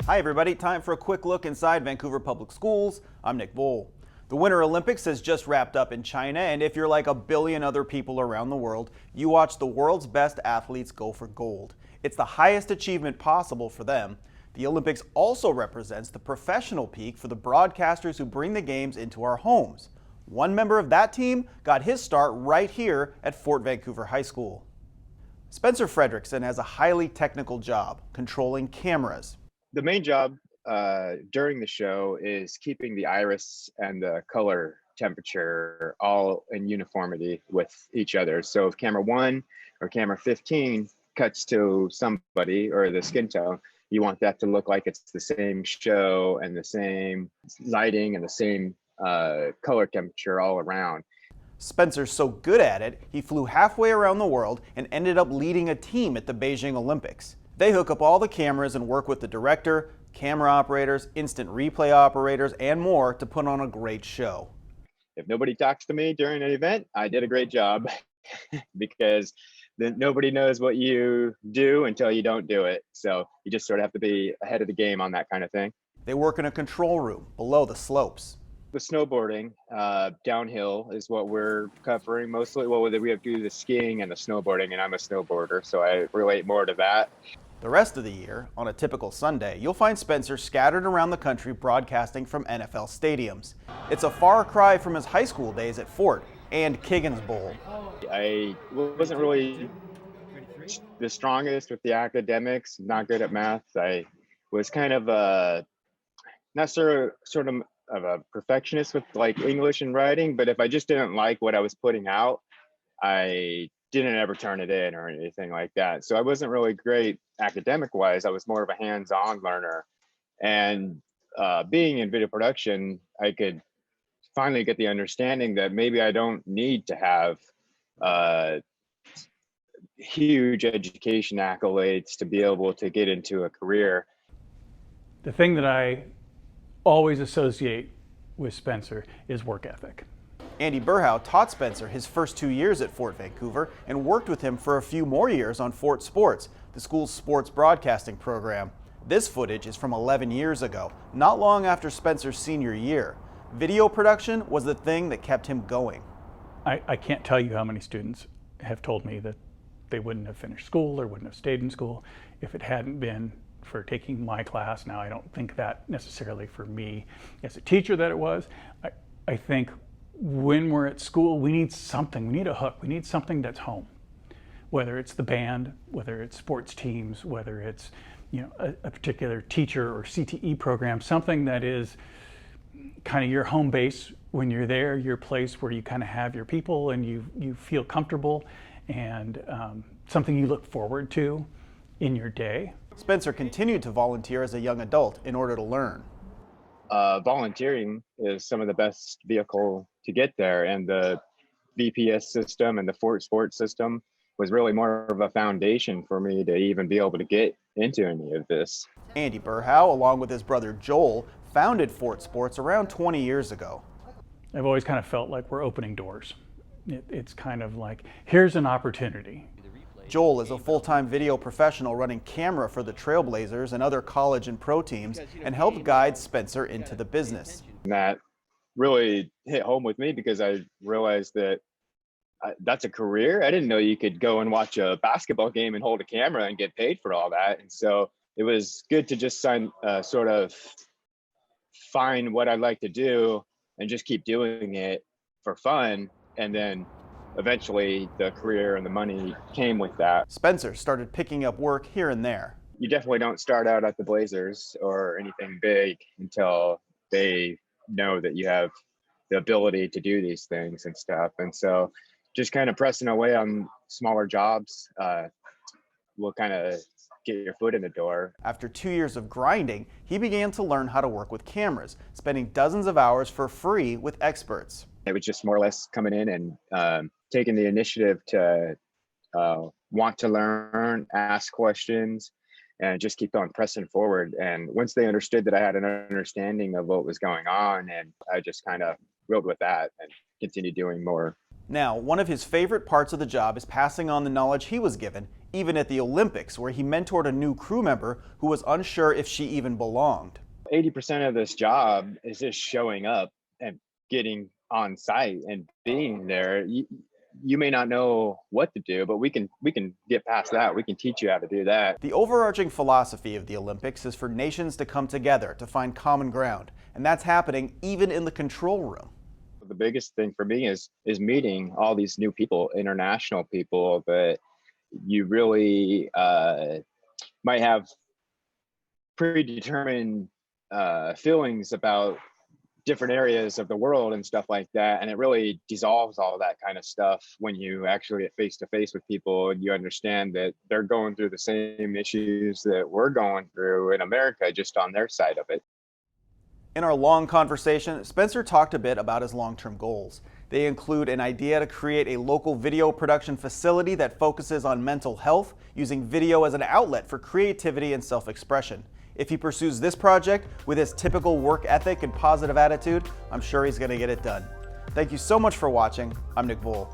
Hi everybody, time for a quick look inside Vancouver Public Schools. I'm Nick Vole. The Winter Olympics has just wrapped up in China, and if you're like a billion other people around the world, you watch the world's best athletes go for gold. It's the highest achievement possible for them. The Olympics also represents the professional peak for the broadcasters who bring the games into our homes. One member of that team got his start right here at Fort Vancouver High School. Spencer Fredricksen has a highly technical job, controlling cameras. The main job during the show is keeping the iris and the color temperature all in uniformity with each other. So if camera 1 or camera 15 cuts to somebody or the skin tone, you want that to look like it's the same show and the same lighting and the same color temperature all around. Spencer's so good at it, he flew halfway around the world and ended up leading a team at the Beijing Olympics. They hook up all the cameras and work with the director, camera operators, instant replay operators, and more to put on a great show. If nobody talks to me during an event, I did a great job because then nobody knows what you do until you don't do it. So you just sort of have to be ahead of the game on that kind of thing. They work in a control room below the slopes. The snowboarding downhill is what we're covering mostly. Well, we have to do the skiing and the snowboarding, and I'm a snowboarder, so I relate more to that. The rest of the year, on a typical Sunday, you'll find Spencer scattered around the country broadcasting from NFL stadiums. It's a far cry from his high school days at Fort and Kiggins Bowl. I wasn't really the strongest with the academics, not good at math. I was kind of not sort of a perfectionist with like English and writing, but if I just didn't like what I was putting out, I didn't ever turn it in or anything like that. So I wasn't really great academic wise. I was more of a hands-on learner. And being in video production, I could finally get the understanding that maybe I don't need to have huge education accolades to be able to get into a career. The thing that I always associate with Spencer is work ethic. Andy Burhow taught Spencer his first 2 years at Fort Vancouver and worked with him for a few more years on Fort Sports, the school's sports broadcasting program. This footage is from 11 years ago, not long after Spencer's senior year. Video production was the thing that kept him going. I can't tell you how many students have told me that they wouldn't have finished school or wouldn't have stayed in school if it hadn't been for taking my class. Now, I don't think that necessarily for me as a teacher that it was. I think when we're at school, we need something. We need a hook. We need something that's home. Whether it's the band, whether it's sports teams, whether it's a particular teacher or CTE program, something that is kind of your home base when you're there, your place where you kind of have your people and you feel comfortable, and something you look forward to in your day. Spencer continued to volunteer as a young adult in order to learn. Volunteering is some of the best vehicle to get there, and the VPS system and the Fort Sports system was really more of a foundation for me to even be able to get into any of this. Andy Burhow, along with his brother Joel, founded Fort Sports around 20 years ago. I've always kind of felt like we're opening doors. It's kind of like, here's an opportunity. Joel is a full-time video professional running camera for the Trailblazers and other college and pro teams, and helped guide Spencer into the business. And that really hit home with me because I realized that that's a career. I didn't know you could go and watch a basketball game and hold a camera and get paid for all that. And so it was good to just sort of find what I'd like to do and just keep doing it for fun. And then eventually the career and the money came with that. Spencer started picking up work here and there. You definitely don't start out at the Blazers or anything big until they know that you have the ability to do these things and stuff. And so just kind of pressing away on smaller jobs will kind of get your foot in the door. After 2 years of grinding, he began to learn how to work with cameras, spending dozens of hours for free with experts. It was just more or less coming in and taking the initiative to want to learn, ask questions, and just keep on pressing forward. And once they understood that I had an understanding of what was going on, and I just kind of rode with that and continued doing more. Now, one of his favorite parts of the job is passing on the knowledge he was given, even at the Olympics, where he mentored a new crew member who was unsure if she even belonged. 80% of this job is just showing up and getting on site and being there. You may not know what to do, but we can get past that. We can teach you how to do that. The overarching philosophy of the Olympics is for nations to come together to find common ground, and that's happening even in the control room. The biggest thing for me is meeting all these new people, international people that you really might have predetermined feelings about different areas of the world and stuff like that, and it really dissolves all that kind of stuff when you actually get face to face with people and you understand that they're going through the same issues that we're going through in America, just on their side of it. In our long conversation, Spencer talked a bit about his long-term goals. They include an idea to create a local video production facility that focuses on mental health, using video as an outlet for creativity and self-expression. If he pursues this project with his typical work ethic and positive attitude, I'm sure he's going to get it done. Thank you so much for watching. I'm Nick Voll.